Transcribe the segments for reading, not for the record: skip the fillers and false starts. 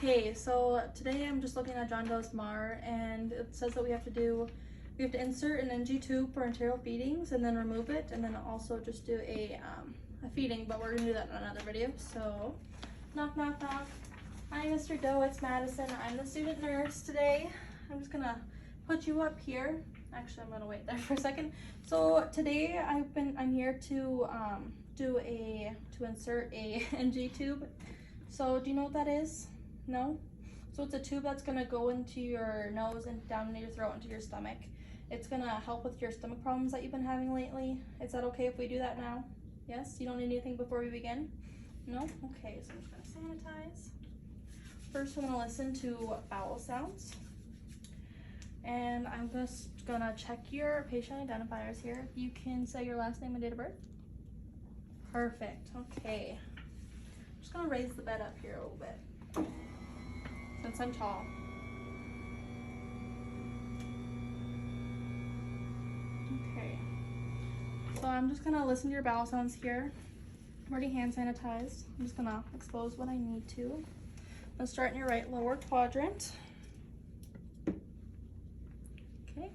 Okay, so today I'm just looking at John Doe's MAR, and it says that we have to insert an NG tube for enteral feedings and then remove it, and then also just do a feeding, but we're gonna do that in another video. So, knock, knock, knock. Hi, Mr. Doe, it's Madison. I'm the student nurse today. I'm just gonna put you up here. Actually, I'm gonna wait there for a second. So today I'm here to insert a NG tube. So do you know what that is? No? So it's a tube that's gonna go into your nose and down into your throat into your stomach. It's gonna help with your stomach problems that you've been having lately. Is that okay if we do that now? Yes? You don't need anything before we begin? No? Okay, so I'm just gonna sanitize. First, I'm gonna listen to bowel sounds. And I'm just gonna check your patient identifiers here. You can say your last name and date of birth. Perfect, okay. I'm just gonna raise the bed up here a little bit, since I'm tall. Okay, so I'm just gonna listen to your bowel sounds here. I'm already hand sanitized. I'm just gonna expose what I need to. I'm gonna start in your right lower quadrant. Okay.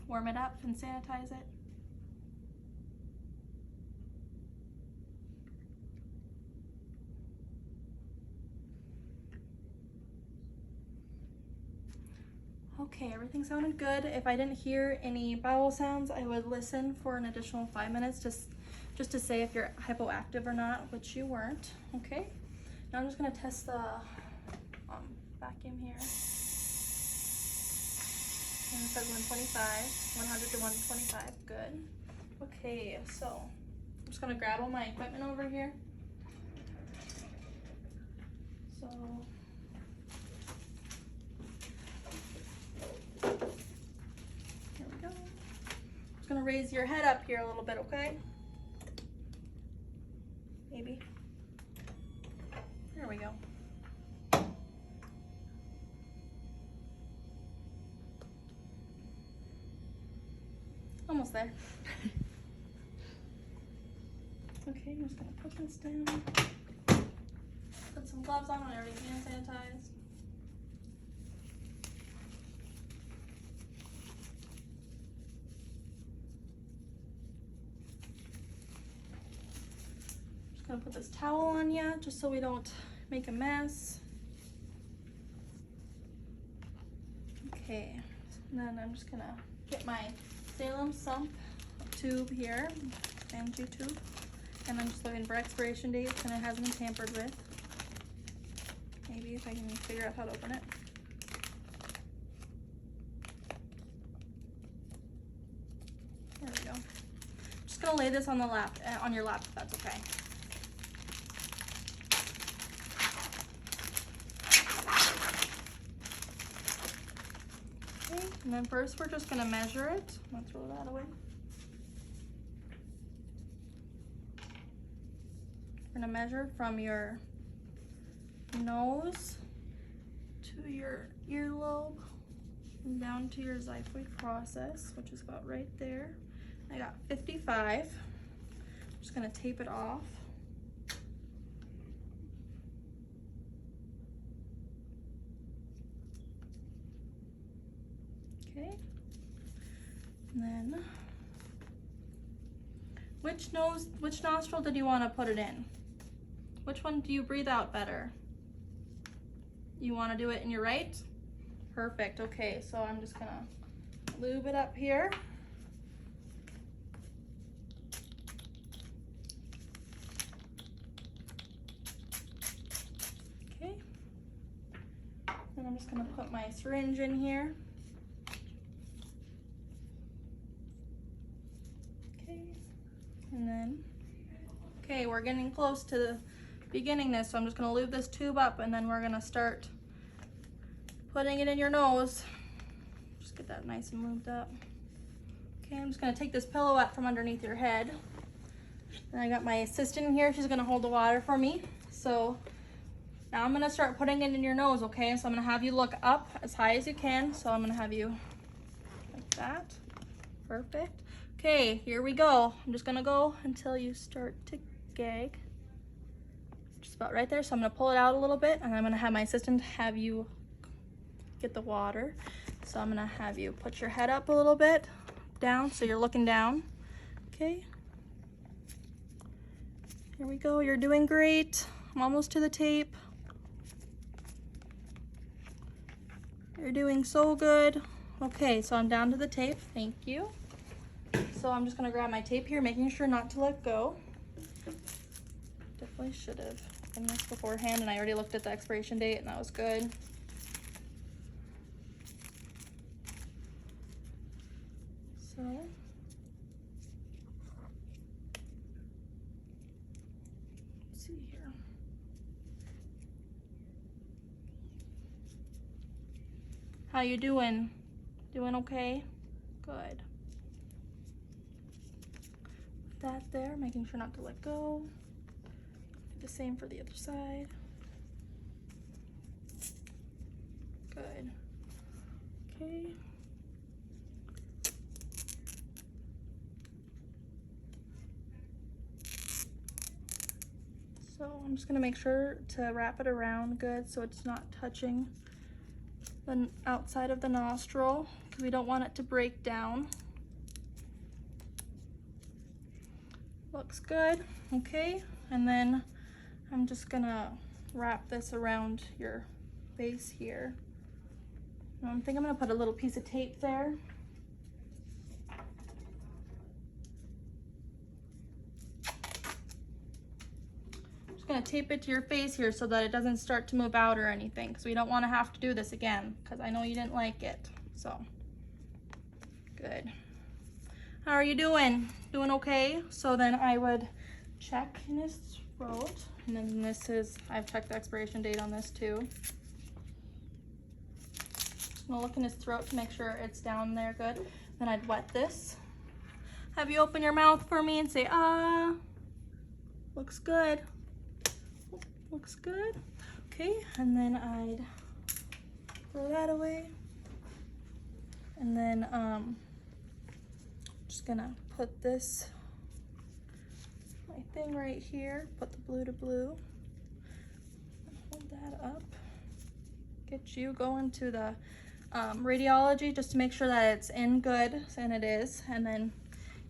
Warm it up and sanitize it. Okay, everything sounded good. If I didn't hear any bowel sounds, I would listen for an additional 5 minutes just to say if you're hypoactive or not, which you weren't. Okay, now I'm just gonna test the vacuum here. And it says 125, 100 to 125, good. Okay, so I'm just gonna grab all my equipment over here. So, here we go. Just gonna raise your head up here a little bit, okay? Maybe. There we go. Almost there. Okay, I'm just gonna put this down. Put some gloves on. I already hand sanitized. Just gonna put this towel on you, just so we don't make a mess. Okay, and then I'm just gonna get my Salem sump tube here, NG tube, and I'm just looking for expiration dates, and it hasn't been tampered with. Maybe if I can figure out how to open it. There we go. Just gonna lay this on the lap, on your lap, if that's okay. Okay, and then first we're just gonna measure it. I'm gonna throw that away. We're gonna measure from your nose to your earlobe and down to your xiphoid process, which is about right there. I got 55. I'm just gonna tape it off. Okay. And then, which nostril did you want to put it in? Which one do you breathe out better? You want to do it in your right? Perfect. Okay, so I'm just gonna lube it up here. Okay. And I'm just gonna put my syringe in here. Okay. And then, okay, we're getting close to beginning this, so I'm just gonna lube this tube up, and then we're gonna start putting it in your nose. Just get that nice and lubed up. Okay, I'm just gonna take this pillow out from underneath your head. And I got my assistant in here, she's gonna hold the water for me. So now I'm gonna start putting it in your nose, okay? So I'm gonna have you look up as high as you can. So I'm gonna have you like that. Perfect. Okay, here we go. I'm just gonna go until you start to gag. Just about right there. So I'm gonna pull it out a little bit, and I'm gonna have my assistant have you get the water. So I'm gonna have you put your head up a little bit, down, so you're looking down. Okay. Here we go, you're doing great. I'm almost to the tape. You're doing so good. Okay, so I'm down to the tape, thank you. So I'm just gonna grab my tape here, making sure not to let go. Definitely should have done this beforehand, and I already looked at the expiration date and that was good. So, let's see here. How you doing? Doing okay? Good. That there, making sure not to let go. The same for the other side. Good. Okay. So I'm just gonna make sure to wrap it around good so it's not touching the outside of the nostril, because we don't want it to break down. Looks good, okay. And then I'm just gonna wrap this around your face here. I think I'm gonna put a little piece of tape there. I'm just gonna tape it to your face here so that it doesn't start to move out or anything, because we don't want to have to do this again, because I know you didn't like it. So, good. How are you doing? Doing okay? So then I would check in his throat, and then this is, I've checked the expiration date on this too. Just gonna look in his throat to make sure it's down there good. Then I'd wet this. Have you open your mouth for me and say, ah. Looks good. Looks good. Okay, and then I'd throw that away. And then just gonna put this, my thing right here, put the blue to blue, hold that up, get you going to the radiology just to make sure that it's in good, and it is. And then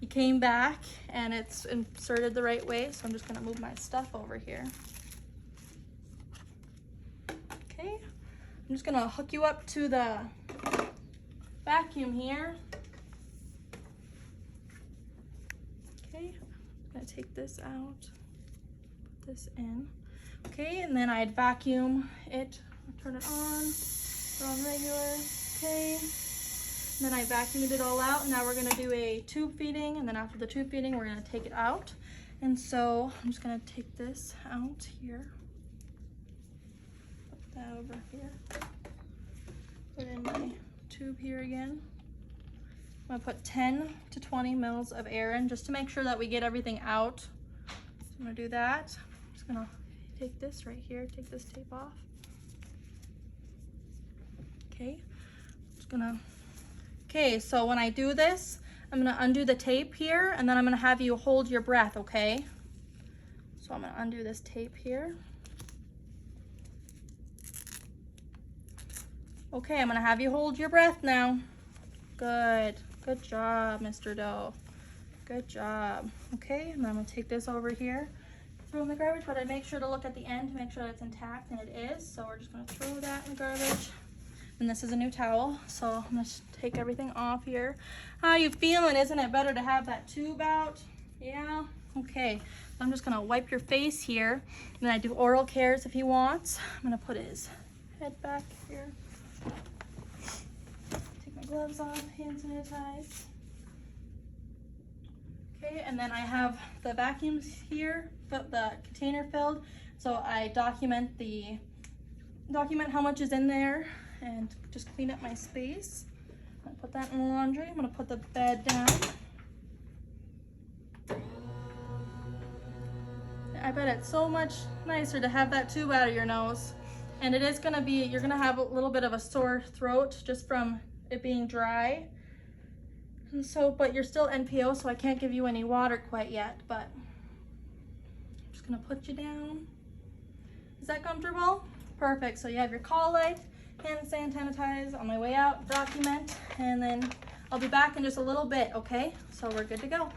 you came back and it's inserted the right way, so I'm just gonna move my stuff over here. Okay, I'm just gonna hook you up to the vacuum here. Okay, I'm gonna take this out, put this in. Okay, and then I'd vacuum it, turn it on regular. Okay, and then I vacuumed it all out. Now we're gonna do a tube feeding, and then after the tube feeding, we're gonna take it out. And so I'm just gonna take this out here, put that over here, put in my tube here again. I'm gonna put 10 to 20 mils of air in just to make sure that we get everything out. So I'm gonna do that. I'm just gonna take this right here, take this tape off. Okay, just gonna, okay, so when I do this, I'm gonna undo the tape here, and then I'm gonna have you hold your breath, okay? So I'm gonna undo this tape here. Okay, I'm gonna have you hold your breath now. Good. Good job, Mr. Doe. Good job. Okay, and then I'm gonna take this over here, throw in the garbage, but I make sure to look at the end to make sure that it's intact, and it is. So we're just gonna throw that in the garbage. And this is a new towel, so I'm gonna take everything off here. How you feeling? Isn't it better to have that tube out? Yeah? Okay, I'm just gonna wipe your face here, and then I do oral cares if he wants. I'm gonna put his head back here. Gloves off, hand sanitize. Okay, and then I have the vacuums here, the container filled, so I document how much is in there and just clean up my space. I'm gonna put that in the laundry. I'm gonna put the bed down. I bet it's so much nicer to have that tube out of your nose. And it is gonna be, you're gonna have a little bit of a sore throat just from it being dry. And so, but you're still NPO, so I can't give you any water quite yet, but I'm just gonna put you down. Is that comfortable? Perfect. So you have your call light, hand sanitize on my way out, document, and then I'll be back in just a little bit, okay? So we're good to go.